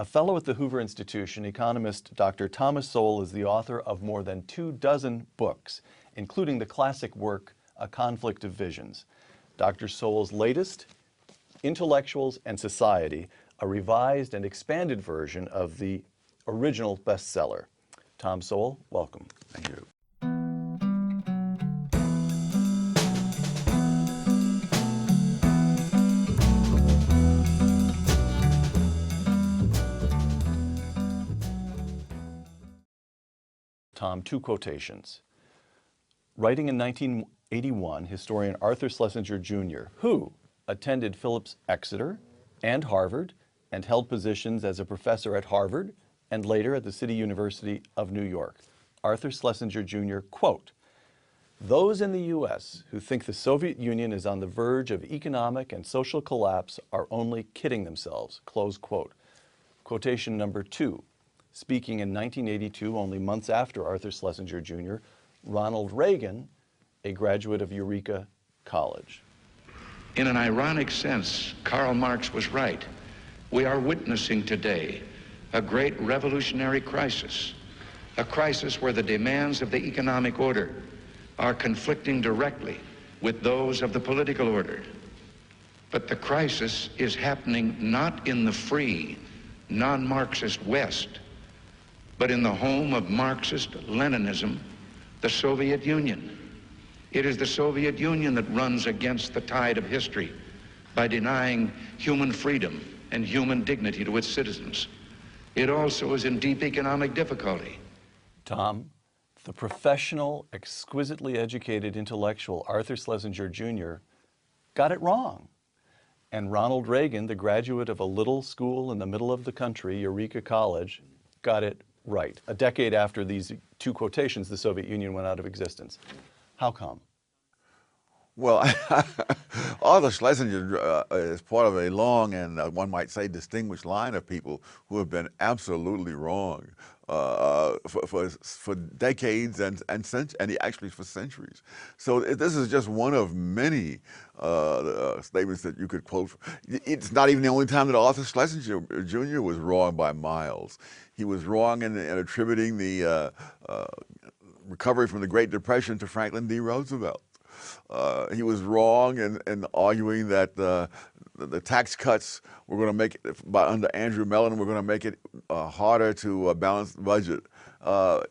A fellow at the Hoover Institution, economist Dr. Thomas Sowell is the author of more than 24 books, including the classic work, A Conflict of Visions. Dr. Sowell's latest, Intellectuals and Society, a revised and expanded version of the original bestseller. Tom Sowell, welcome. Thank you. Tom, two quotations. Writing in 1981, historian Arthur Schlesinger Jr., who attended Phillips Exeter and Harvard and held positions as a professor at Harvard and later at the City University of New York. Arthur Schlesinger Jr., quote, "Those in the U.S. who think the Soviet Union is on the verge of economic and social collapse are only kidding themselves," close quote. Quotation number two. Speaking in 1982, only months after Arthur Schlesinger Jr., Ronald Reagan, a graduate of Eureka College. In an ironic sense, Karl Marx was right. We are witnessing today a great revolutionary crisis, a crisis where the demands of the economic order are conflicting directly with those of the political order. But the crisis is happening not in the free, non-Marxist West, but in the home of Marxist-Leninism, the Soviet Union. It is the Soviet Union that runs against the tide of history by denying human freedom and human dignity to its citizens. It also is in deep economic difficulty. Tom, the professional, exquisitely educated intellectual Arthur Schlesinger Jr. got it wrong. And Ronald Reagan, the graduate of a little school in the middle of the country, Eureka College, got it right. A decade after these two quotations, the Soviet Union went out of existence. How come? Well, Arthur Schlesinger is part of a long and one might say distinguished line of people who have been absolutely wrong for decades and actually for centuries. So this is just one of many statements that you could quote. It's not even the only time that Arthur Schlesinger Jr. was wrong by miles. He was wrong in attributing the recovery from the Great Depression to Franklin D. Roosevelt. He was wrong in arguing that the tax cuts were going to make it, under Andrew Mellon, were going to make it harder to balance the budget.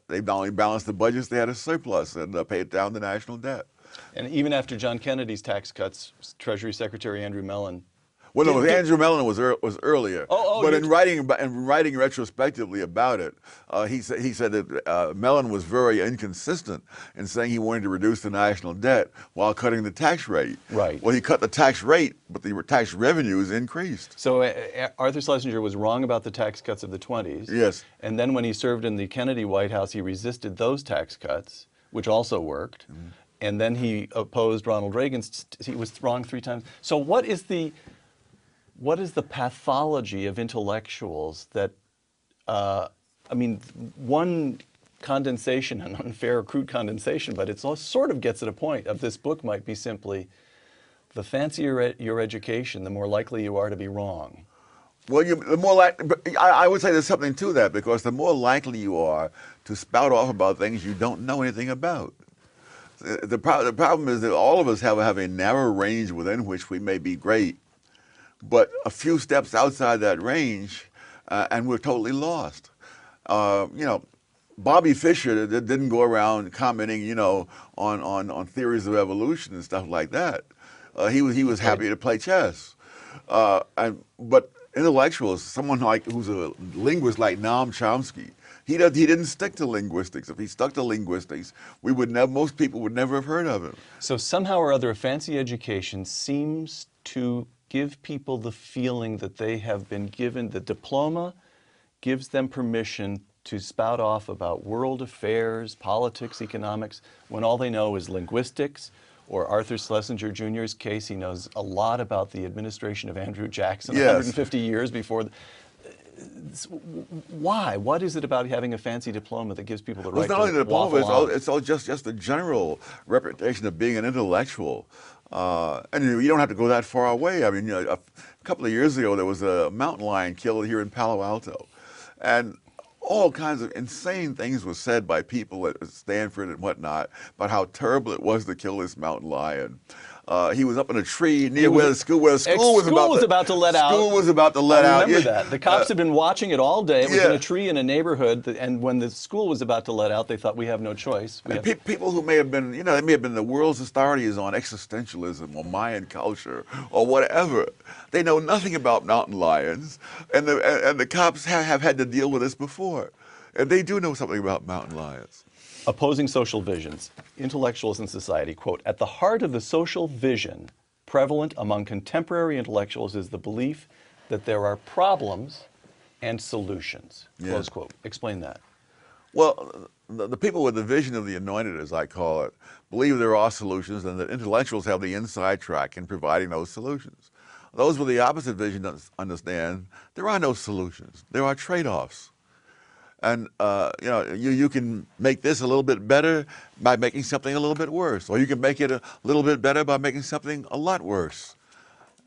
They not only balanced the budgets, they had a surplus and paid down the national debt. And even after John Kennedy's tax cuts, Treasury Secretary Andrew Mellon. Well, no, Andrew Mellon was earlier. But in writing retrospectively about it, he said that Mellon was very inconsistent in saying he wanted to reduce the national debt while cutting the tax rate. Right. Well, he cut the tax rate, but the tax revenues increased. So Arthur Schlesinger was wrong about the tax cuts of the 20s. Yes. And then when he served in the Kennedy White House, he resisted those tax cuts, which also worked. Mm-hmm. And then he opposed Ronald Reagan's. He was wrong 3 times. So what is the pathology of intellectuals that, I mean, one condensation, an unfair, crude condensation, but it sort of gets at a point of this book might be simply, the fancier your education, the more likely you are to be wrong. Well, I would say there's something to that, because the more likely you are to spout off about things you don't know anything about. The problem is that all of us have a narrow range within which we may be great, but a few steps outside that range, and we're totally lost. You know, Bobby Fischer didn't go around commenting, you know, on theories of evolution and stuff like that. He was happy to play chess. But intellectuals, someone who's a linguist like Noam Chomsky, he didn't stick to linguistics. If he stuck to linguistics, most people would never have heard of him. So somehow or other, a fancy education seems to give people the feeling that they have been given, the diploma gives them permission to spout off about world affairs, politics, economics, when all they know is linguistics, or Arthur Schlesinger Jr.'s case, he knows a lot about the administration of Andrew Jackson, yes. 150 years before. Why? What is it about having a fancy diploma that gives people the right to waffle on? It's all just the general reputation of being an intellectual. And you don't have to go that far away. I mean, a couple of years ago, there was a mountain lion killed here in Palo Alto. And all kinds of insane things were said by people at Stanford and whatnot about how terrible it was to kill this mountain lion. He was up in a tree near where the school was about to let out. School was about to let out. I remember that. The cops had been watching it all day. It was in a tree in a neighborhood, and when the school was about to let out, they thought, we have no choice. People who may have been, they may have been the world's authorities on existentialism or Mayan culture or whatever. They know nothing about mountain lions, and the cops have had to deal with this before. And they do know something about mountain lions. Opposing social visions. Intellectuals in society, quote, "At the heart of the social vision prevalent among contemporary intellectuals is the belief that there are problems and solutions." Yeah. Close quote. Explain that. Well, the people with the vision of the anointed, as I call it, believe there are solutions and that intellectuals have the inside track in providing those solutions. Those with the opposite vision understand there are no solutions. There are trade-offs. And you can make this a little bit better by making something a little bit worse, or you can make it a little bit better by making something a lot worse.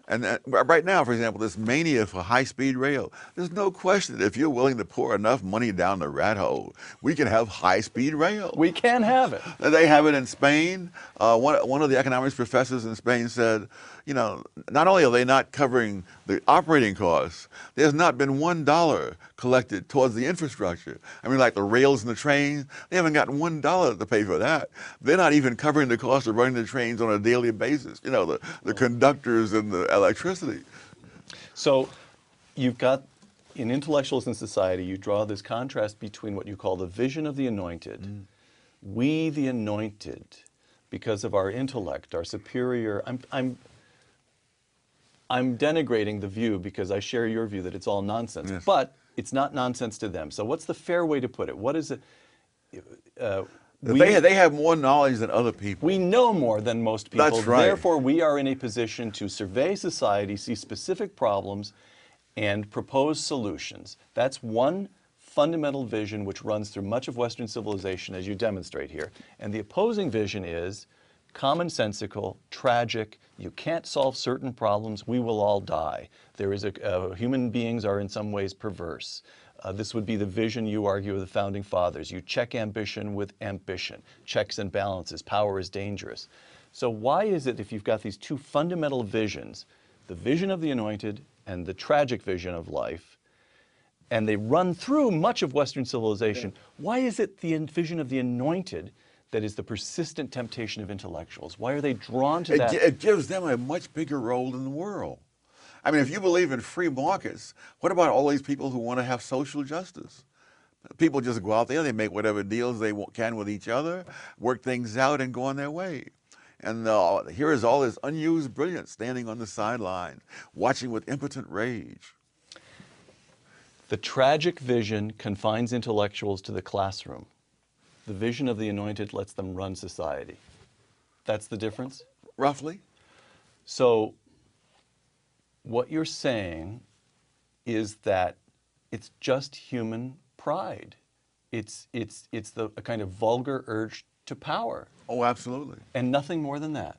And right now, for example, this mania for high-speed rail, there's no question that if you're willing to pour enough money down the rat hole, we can have high-speed rail. We can have it. They have it in Spain. One of the economics professors in Spain said, not only are they not covering the operating costs, there's not been $1 collected towards the infrastructure. I mean, like the rails and the trains, they haven't gotten $1 to pay for that. They're not even covering the cost of running the trains on a daily basis, the conductors and the electricity. So you've got, in Intellectuals in Society, you draw this contrast between what you call the vision of the anointed. We, the anointed, because of our intellect, our superior, I'm denigrating the view because I share your view that it's all nonsense, yes. But it's not nonsense to them. So what's the fair way to put it? What is it? They have more knowledge than other people. We know more than most people. That's right. Therefore, we are in a position to survey society, see specific problems, and propose solutions. That's one fundamental vision which runs through much of Western civilization, as you demonstrate here. And the opposing vision is commonsensical, tragic. You can't solve certain problems. We will all die. There is human beings are in some ways perverse. This would be the vision, you argue, of the Founding Fathers. You check ambition with ambition. Checks and balances. Power is dangerous. So why is it, if you've got these two fundamental visions, the vision of the anointed and the tragic vision of life, and they run through much of Western civilization, why is it the vision of the anointed that is the persistent temptation of intellectuals? Why are they drawn to that? It gives them a much bigger role in the world. I mean, if you believe in free markets, what about all these people who want to have social justice? People just go out there, they make whatever deals they can with each other, work things out, and go on their way. And here is all this unused brilliance standing on the sidelines, watching with impotent rage. The tragic vision confines intellectuals to the classroom. The vision of the anointed lets them run society. That's the difference? Roughly. So what you're saying is that it's just human pride. It's a kind of vulgar urge to power. Oh, absolutely. And nothing more than that.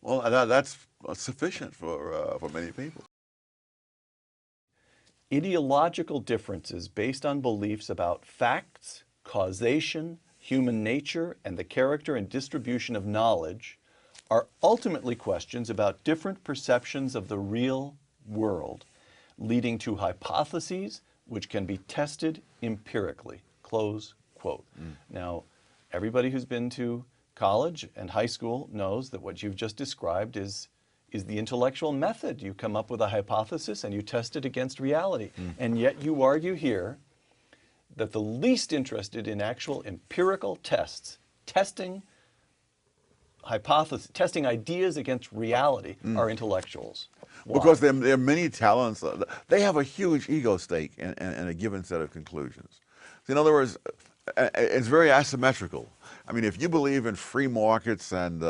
Well, that's sufficient for many people. Ideological differences based on beliefs about facts, causation, human nature, and the character and distribution of knowledge are ultimately questions about different perceptions of the real world, leading to hypotheses which can be tested empirically. Close quote. Now, everybody who's been to college and high school knows that what you've just described is the intellectual method. You come up with a hypothesis and you test it against reality. And yet you argue here that the least interested in actual empirical tests, testing ideas against reality, are intellectuals. Why? Because there are many talents. They have a huge ego stake in a given set of conclusions. In other words, it's very asymmetrical. I mean, if you believe in free markets and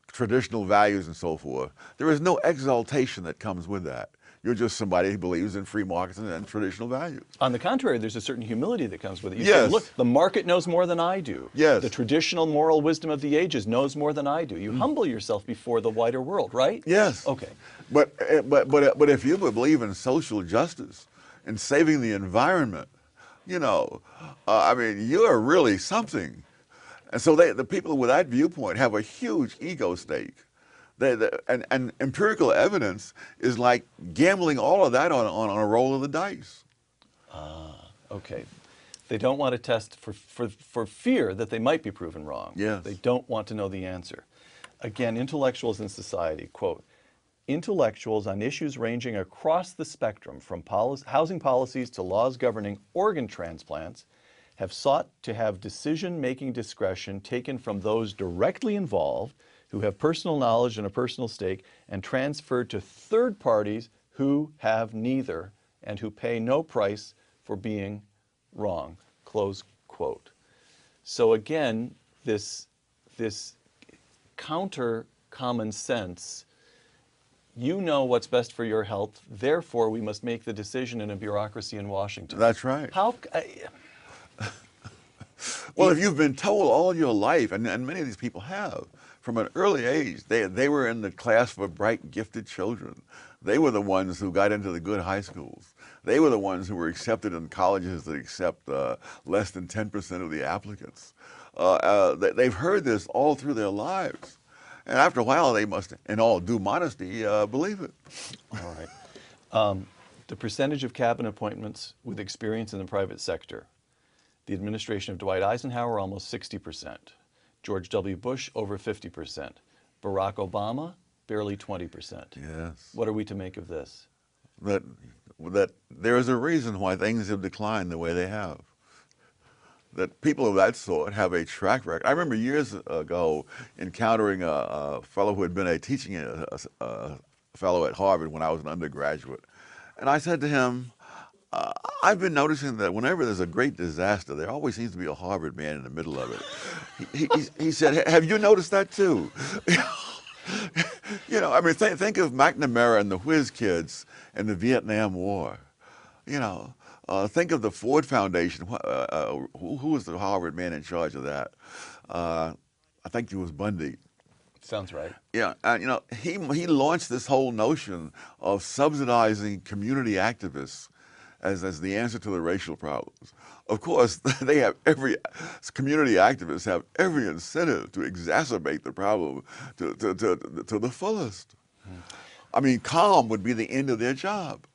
traditional values and so forth, there is no exaltation that comes with that. You're just somebody who believes in free markets and traditional values. On the contrary, there's a certain humility that comes with it. You Yes. say, look, the market knows more than I do. Yes. The traditional moral wisdom of the ages knows more than I do. You humble yourself before the wider world, right? Yes. Okay. But if you believe in social justice and saving the environment, you know, I mean, you're really something. And so the people with that viewpoint have a huge ego stake. And empirical evidence is like gambling all of that on a roll of the dice. Okay. They don't want to test for fear that they might be proven wrong. Yes. They don't want to know the answer. Again, intellectuals in society, quote, intellectuals on issues ranging across the spectrum from housing policies to laws governing organ transplants have sought to have decision-making discretion taken from those directly involved who have personal knowledge and a personal stake and transferred to third parties who have neither and who pay no price for being wrong, close quote. So again, this counter common sense, you know what's best for your health, therefore we must make the decision in a bureaucracy in Washington. That's right. How? Well, if you've been told all your life, and many of these people have, from an early age, they were in the class for bright, gifted children. They were the ones who got into the good high schools. They were the ones who were accepted in colleges that accept less than 10% of the applicants. They've heard this all through their lives. And after a while, they must, in all due modesty, believe it. All right. The percentage of cabinet appointments with experience in the private sector. The administration of Dwight Eisenhower, almost 60%. George W. Bush, over 50%. Barack Obama, barely 20%. Yes. What are we to make of this? That there is a reason why things have declined the way they have. That people of that sort have a track record. I remember years ago encountering a fellow who had been a teaching fellow at Harvard when I was an undergraduate. And I said to him, I've been noticing that whenever there's a great disaster, there always seems to be a Harvard man in the middle of it. He said, have you noticed that too? You know, I mean, think of McNamara and the Whiz Kids and the Vietnam War. You know, think of the Ford Foundation. Who was the Harvard man in charge of that? I think it was Bundy. Sounds right. Yeah, and you know, he launched this whole notion of subsidizing community activists as the answer to the racial problems. Of course, community activists have every incentive to exacerbate the problem to the fullest. I mean, calm would be the end of their job.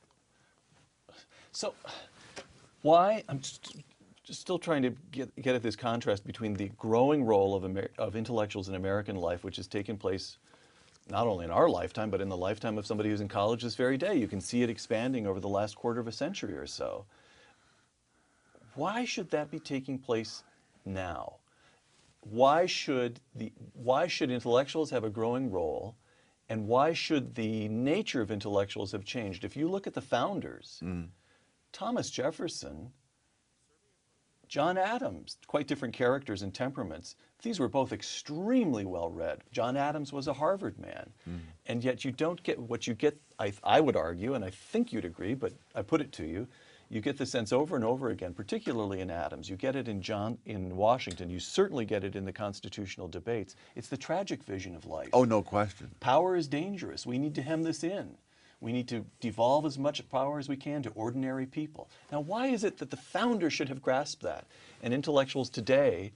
So why, I'm just still trying to get at this contrast between the growing role of intellectuals in American life, which has taken place not only in our lifetime, but in the lifetime of somebody who's in college this very day. You can see it expanding over the last quarter of a century or so. Why should that be taking place now? Why should intellectuals have a growing role, and why should the nature of intellectuals have changed? If you look at the founders, Thomas Jefferson, John Adams, quite different characters and temperaments. These were both extremely well read. John Adams was a Harvard man. And yet you don't get what you get, I would argue, and I think you'd agree, but I put it to you, you get the sense over and over again, particularly in Adams. You get it in Washington. You certainly get it in the constitutional debates. It's the tragic vision of life. Oh, no question. Power is dangerous. We need to hem this in. We need to devolve as much power as we can to ordinary people. Now, why is it that the founders should have grasped that, and intellectuals today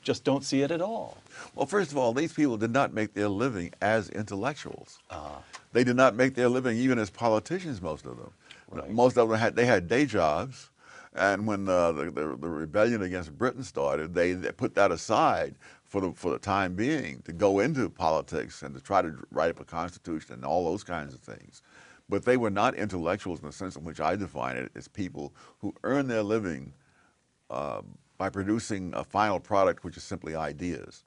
just don't see it at all? Well, first of all, these people did not make their living as intellectuals. They did not make their living even as politicians, most of them. Right. Most of them had day jobs, and when the rebellion against Britain started, they put that aside for the time being to go into politics and to try to write up a constitution and all those kinds of things. But they were not intellectuals in the sense in which I define it as people who earn their living by producing a final product which is simply ideas.